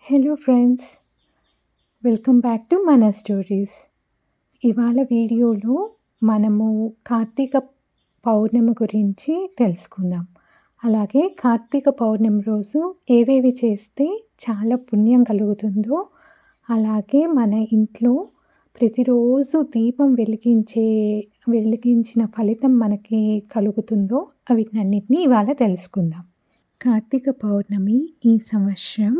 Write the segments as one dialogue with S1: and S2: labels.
S1: Hello friends, welcome back to మన stories. ఇవాళ వీడియోలో మనము కార్తీక పౌర్ణమి గురించి తెలుసుకుందాం. అలాగే కార్తీక పౌర్ణమి రోజు ఏవేవి చేస్తే చాలా పుణ్యం కలుగుతుందో, అలాగే మన ఇంట్లో ప్రతిరోజు దీపం వెలిగించిన ఫలితం మనకి కలుగుతుందో వీటన్నిటిని ఇవాళ తెలుసుకుందాం. కార్తీక పౌర్ణమి ఈ సంవత్సరం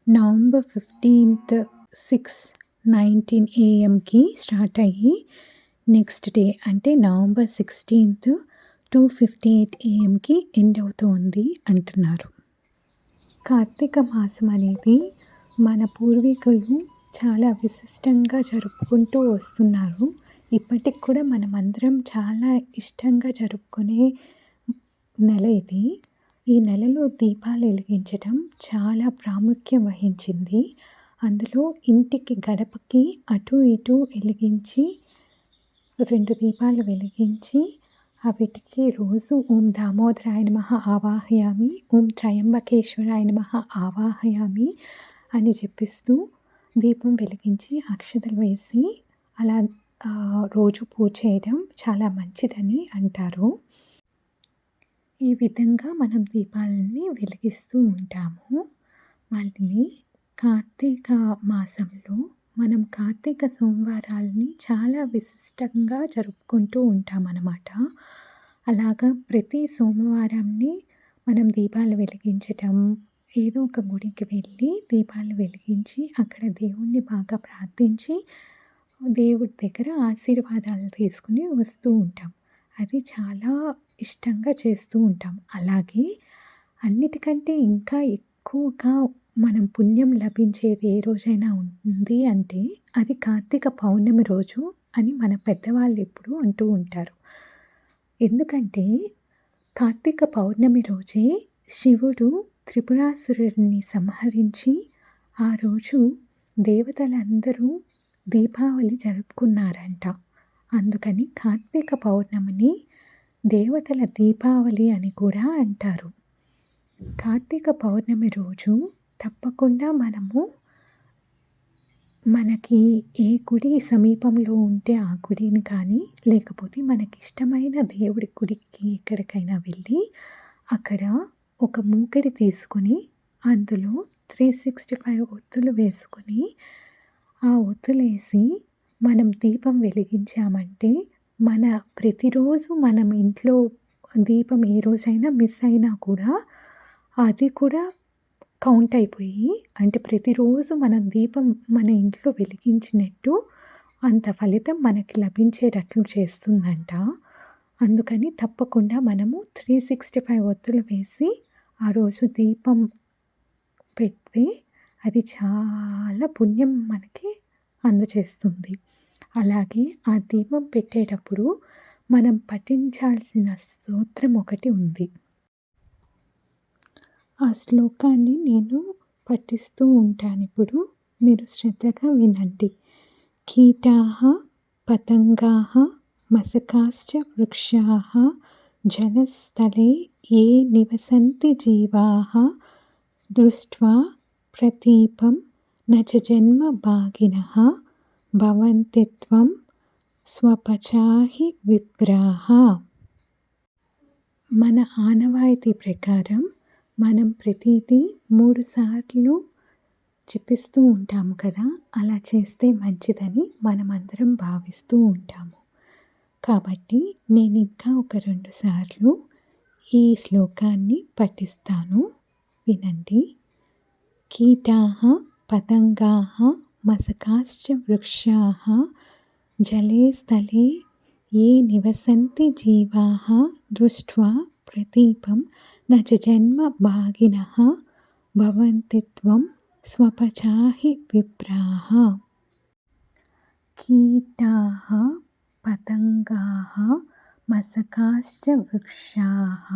S1: నవంబర్ 15th 6:19 AM స్టార్ట్ అయ్యి నెక్స్ట్ డే అంటే నవంబర్ 16th 2:58 AM ఎండ్ అవుతోంది అంటున్నారు. కార్తీక మాసం అనేది మన పూర్వీకులు చాలా విశిష్టంగా జరుపుకుంటూ వస్తున్నారు. ఇప్పటికి కూడా మనమందరం చాలా ఇష్టంగా జరుపుకునే నెల ఇది. ఈ నెలలో దీపాలు వెలిగించటం చాలా ప్రాముఖ్యం వహించింది. అందులో ఇంటికి గడపకి అటు ఇటు వెలిగించి 2 దీపాలు వెలిగించి వీటికి రోజు ఓం దామోదరాయ నమః ఆవాహయామి, ఓం త్రయంబకేశ్వరాయ నమః ఆవాహయామి అని జపిస్తూ దీపం వెలిగించి అక్షతలు వేసి అలా రోజు పూజ చేయడం చాలా మంచిదని అంటారు. ఈ విధంగా మనం దీపాలని వెలిగిస్తూ ఉంటాము. మళ్ళీ కార్తీక మాసంలో మనం కార్తీక సోమవారాలని చాలా విశిష్టంగా జరుపుకుంటూ ఉంటామన్నమాట. అలాగా ప్రతి సోమవారాన్ని మనం దీపాలు వెలిగించటం, ఏదో ఒక గుడికి వెళ్ళి దీపాలు వెలిగించి అక్కడ దేవుణ్ణి బాగా ప్రార్థించి దేవుడి దగ్గర ఆశీర్వాదాలు తీసుకుని వస్తూ ఉంటాం. అది చాలా ఇష్టంగా చేస్తూ ఉంటాం. అలాగే అన్నిటికంటే ఇంకా ఎక్కువగా మనం పుణ్యం లభించేది ఏ రోజైనా ఉంది అంటే అది కార్తీక పౌర్ణమి రోజు అని మన పెద్దవాళ్ళు ఎప్పుడూ అంటూ ఉంటారు. ఎందుకంటే కార్తీక పౌర్ణమి రోజే శివుడు త్రిపురాసురుడిని సంహరించి ఆ రోజు దేవతలందరూ దీపావళి జరుపుకున్నారంట. అందుకని కార్తీక పౌర్ణమిని దేవతల దీపావళి అని కూడా అంటారు. కార్తీక పౌర్ణమి రోజు తప్పకుండా మనకి ఏ గుడి సమీపంలో ఉంటే ఆ గుడిని కానీ, లేకపోతే మనకిష్టమైన దేవుడి గుడికి ఎక్కడికైనా వెళ్ళి అక్కడ ఒక మూకిడి తీసుకొని అందులో 365 ఒత్తులు వేసుకొని ఆ ఒత్తులేసి మనం దీపం వెలిగించామంటే ప్రతిరోజు మనం ఇంట్లో దీపం ఏ రోజైనా మిస్ అయినా కూడా అది కూడా కౌంట్ అయిపోయి అంటే ప్రతిరోజు మనం దీపం మన ఇంట్లో వెలిగించినట్టు అంత ఫలితం మనకి లభించేటట్లు చేస్తుందంట. అందుకని తప్పకుండా మనము 365 ఒత్తులు వేసి ఆ రోజు దీపం పెడితే అది చాలా పుణ్యం మనకి అందజేస్తుంది. అలాగే ఆ దీపం పెట్టేటప్పుడు మనం పఠించాల్సిన స్తోత్రం ఒకటి ఉంది. ఆ శ్లోకాన్ని నేను పఠిస్తూ ఉంటాను. ఇప్పుడు మీరు శ్రద్ధగా వినండి. కీటాః పతంగాః మశకాశ్చ వృక్షాః జలస్థలే ఏ నివసంతి జీవాః దృష్ట్వా ప్రతీపం న చ జన్మ భాగినః భవంతి త్వం స్వపచాహి విప్రాః. మన ఆనవాయితీ ప్రకారం మనం ప్రతిదీ 3 సార్లు జపిస్తూ ఉంటాము కదా. అలా చేస్తే మంచిదని మనమందరం భావిస్తూ ఉంటాము. కాబట్టి నేను ఇంకా ఒక 2 సార్లు ఈ శ్లోకాన్ని పఠిస్తాను, వినండి. కీటాః పతంగాః మశకాశ్చ వృక్షాః జలే స్థలే ఏ నివసంతి జీవాః దృష్ట్వా ప్రతీపం న చ జన్మ భాగినః భవంతి త్వం స్వపచాహి విప్రాః. కీటాః పతంగాః మశకాశ్చ వృక్షాః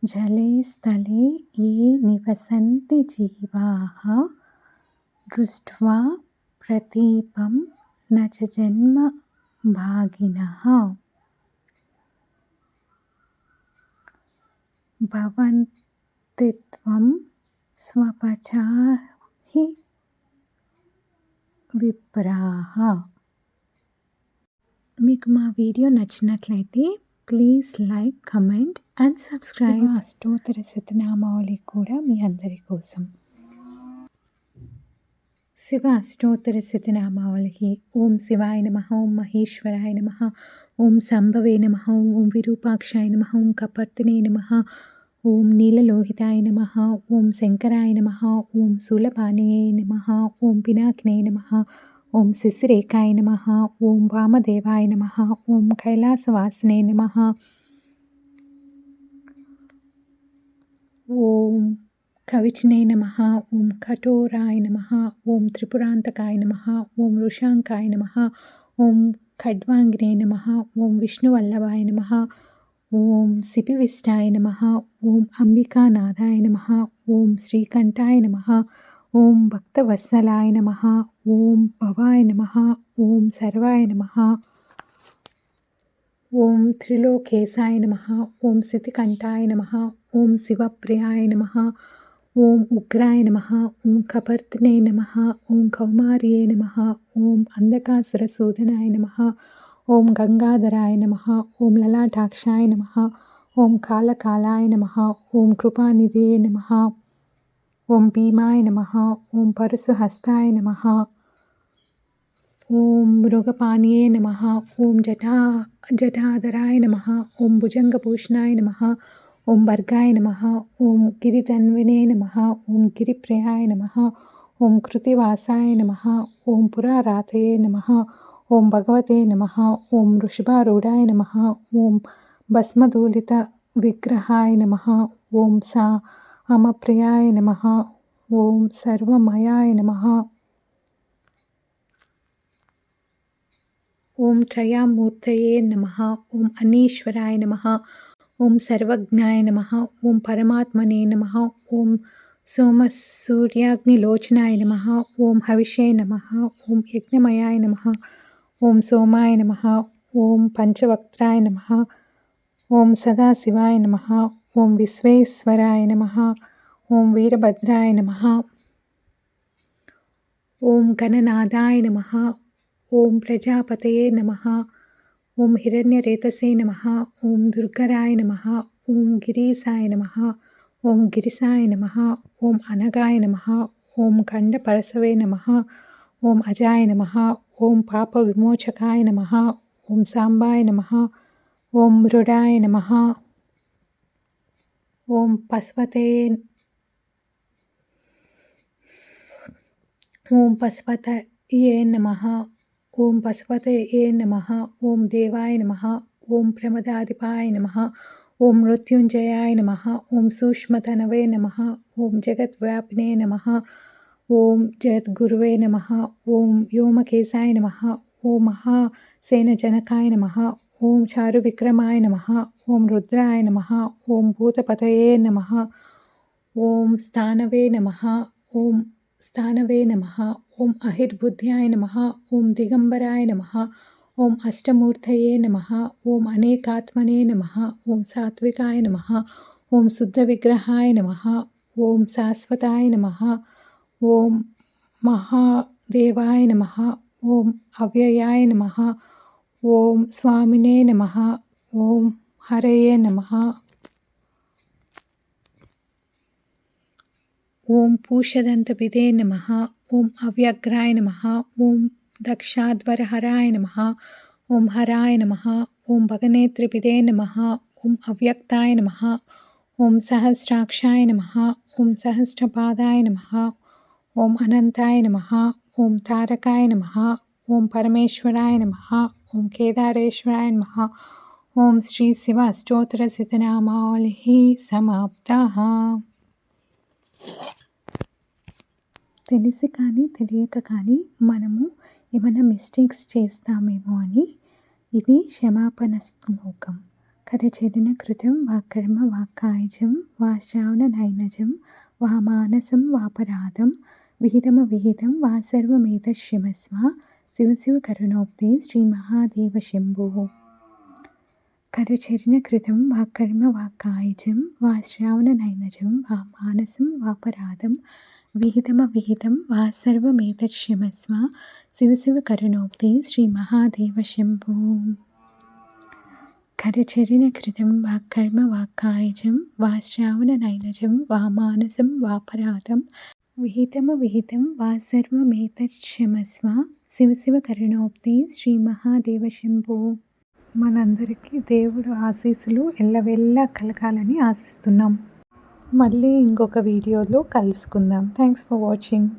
S1: జలే స్థలే ఏ నివసంతి జీవాః దృష్ట్వా ప్రతీపం న చ జన్మ భాగినః భవంతి త్వం స్వపచాహి హి విప్రాః. మీకు మా వీడియో నచ్చినట్లయితే please like, comment and subscribe. Shiva అష్టోత్తర శతనామావళి కూడా మీ అందరి కోసం. శివ అష్టోత్తర శతనామావళి. ఓం శివాయ నమః, ఓం మహేశ్వరాయ నమః, ఓం సంభవే నమః, ఓం విరూపాక్షాయ నమః, ఓం కపర్దినే నమః, ఓం నీలలోహితాయ నమః, ఓం శంకరాయ నమః, ఓం శూలపాణియే నమః, ఓం పినాకినే నమః, ఓం శశిరేఖాయ నమః, ఓం వామదేవాయ నమః, ఓం కైలాసవాసినే నమః, ఓం కవిచినే నమః, ఓం కఠోరాయ నమః, ఓం త్రిపురాంతకాయ నమః, ఓం వృషాంకాయ నమః, ఓం ఖడ్వాంగినే నమః, ఓం విష్ణువల్లభాయ నమః, ఓం సిపివిష్టాయ నమః, ఓం అంబికానాథాయ నమః, ఓం శ్రీకంఠాయ నమః, ఓం భక్తవత్సలాయ నమః, ఓం భవాయ నమః, ఓం సర్వాయ నమః, ఓం త్రిలోకేశాయ నమః, ఓం శితికంఠాయ నమః, ఓం శివప్రియాయ నమః, ఓం ఉగ్రాయ నమః, ఓం కపర్దినే నమః, ఓం కౌమార్యే నమః, ఓం అంధకాసురసూదనాయ నమః, ఓం గంగాధరాయ నమః, ఓం లలాటాక్షాయ నమః, ఓం కాళకాలాయ నమః, ఓం కృపానిధే నమః, ఓం భీమాయ నమః, ఓం పరశుహస్తాయ నమః, ఓం మృగపాణియే నమః, ఓం జటాధరాయ నమః, ఓం భుజంగభూషణాయ నమః, ఓం భర్గాయ నమః, ఓం గిరిధన్వినే నమః, ఓం గిరిప్రియాయ నమః, ఓం కృతివాసాయ నమః, ఓం పురారాతయే నమః, ఓం భగవతే నమః, ఓం వృషభారూఢాయ నమః, ఓం భస్మధూళిత విగ్రహాయ నమః, ఓం సామప్రియాయ నమః, ఓం సర్వమయాయ నమః, ఓం త్రయామూర్తయే నమః, ఓం అనీశ్వరాయ నమః, ఓం సర్వజ్ఞాయ నమః, ఓం పరమాత్మనే నమః, ఓం సోమసూర్యాగ్నిలోచనాయ నమః, ఓం హవిషే నమః, ఓం యజ్ఞమయాయ నమః, ఓం సోమాయ నమః, ఓం పంచవక్త్రాయ నమః, ఓం సదాశివాయ నమః, ఓం విశ్వేశ్వరాయ నమః, ఓం వీరభద్రాయ నమః, ఓం గణనాథాయ నమః, ఓం ప్రజాపతయే నమః, ఓం హిరణ్యరేతసే నమః, ఓం దుర్గరాయ నమః, ఓం గిరీశాయ నమః, ఓం గిరిశాయ నమః, ఓం అనగాయ నమః, ఓం ఖండపరసవే నమః, ఓం అజాయ నమః, ఓం పాప విమోచకాయ నమః, ఓం సాంబాయ నమః, ఓం మృడాయ నమః, ఓం పశుపతయే నమః, ఓం పశుపతయే నమః, ఓం దేవాయ నమః, ఓం ప్రమదాధిపాయ నమః, ఓం మృత్యుంజయాయ నమః, ఓం సూక్ష్మతనవే నమః, ఓం జగద్వ్యాపినే నమః, ఓం జగద్గురువే నమః, ఓం వ్యోమకేశాయ నమః, ఓం మహాసేనజనకాయ నమః, ఓం చారువిక్రమాయ నమః, ఓం రుద్రాయ నమః, ఓం భూతపతయే నమః, ఓం స్థానవే నమః, ఓం స్థానవే నమః, ఓం అహిర్బుద్ధ్యాయ నమః, ఓం దిగంబరాయ నమః, ఓం అష్టమూర్తయే నమః, ఓం అనేకాత్మనే నమః, ఓం సాత్వికాయ నమః, ఓం శుద్ధవిగ్రహాయ నమః, ఓం శాశ్వతాయ నమః, ఓం మహాదేవాయ నమః, ఓం అవ్యయాయ నమః, ఓం స్వామినే నమః, ఓం హరయే నమః, ఓం పూషదంతవిదే నమః, ఓం అవ్యగ్రాయ నమః, ఓం దక్షాధ్వరహరాయ నమః, ఓం హరాయ నమః, ఓం భగనేత్రవిదే నమః, ఓం అవ్యక్తాయ నమః, ఓం సహస్రాక్షాయ నమః, ఓం సహస్రపాదాయ నమః, ఓం అనంతాయ నమః, ఓం తారకాయ నమః, ఓం పరమేశ్వరాయ నమః, ఓం కేదారేశ్వరాయ నమః. ఓం శ్రీ శివ అష్టోత్తర శతనామావళి సమాప్తః. తెలిసి కానీ తెలియక కానీ మనము ఏమైనా మిస్టేక్స్ చేస్తామేమో అని ఇది క్షమాపణ శ్లోకం. కరచరణ కృతం వాకర్మ వాక్కాయజం వాశ్రావణ నైనజం వా మానసం వాపరాధం విహితం వా సర్వమేతక్షమస్వ శివ శివ కరుణోక్తే శ్రీ మహాదేవ శంభో. కరచరణ కృతం వాకర్మ వాక్కాయజం వాశ్రావణ నైనజం వా మానసం వాపరాధం విహితమవిహితం వా సర్వమేతత్క్షమస్వ శివ శివ కరుణోక్తి శ్రీ మహాదేవ శంభో. కరచరణకృతం వాక్కర్మ వాక్కాయజం వా శ్రావణనైనజం వా మానసం వాపరాధం విహితమవిహితం వా సర్వమేతత్క్షమస్వ శివ శివ కరుణోక్తి శ్రీ మహాదేవ శంభో. మనందరికీ దేవుడు ఆశీస్సులు ఎల్లవెల్లా కలగాలని ఆశిస్తున్నాం. మళ్ళీ ఇంకొక వీడియోలో కలుసుకుందాం. Thanks for watching.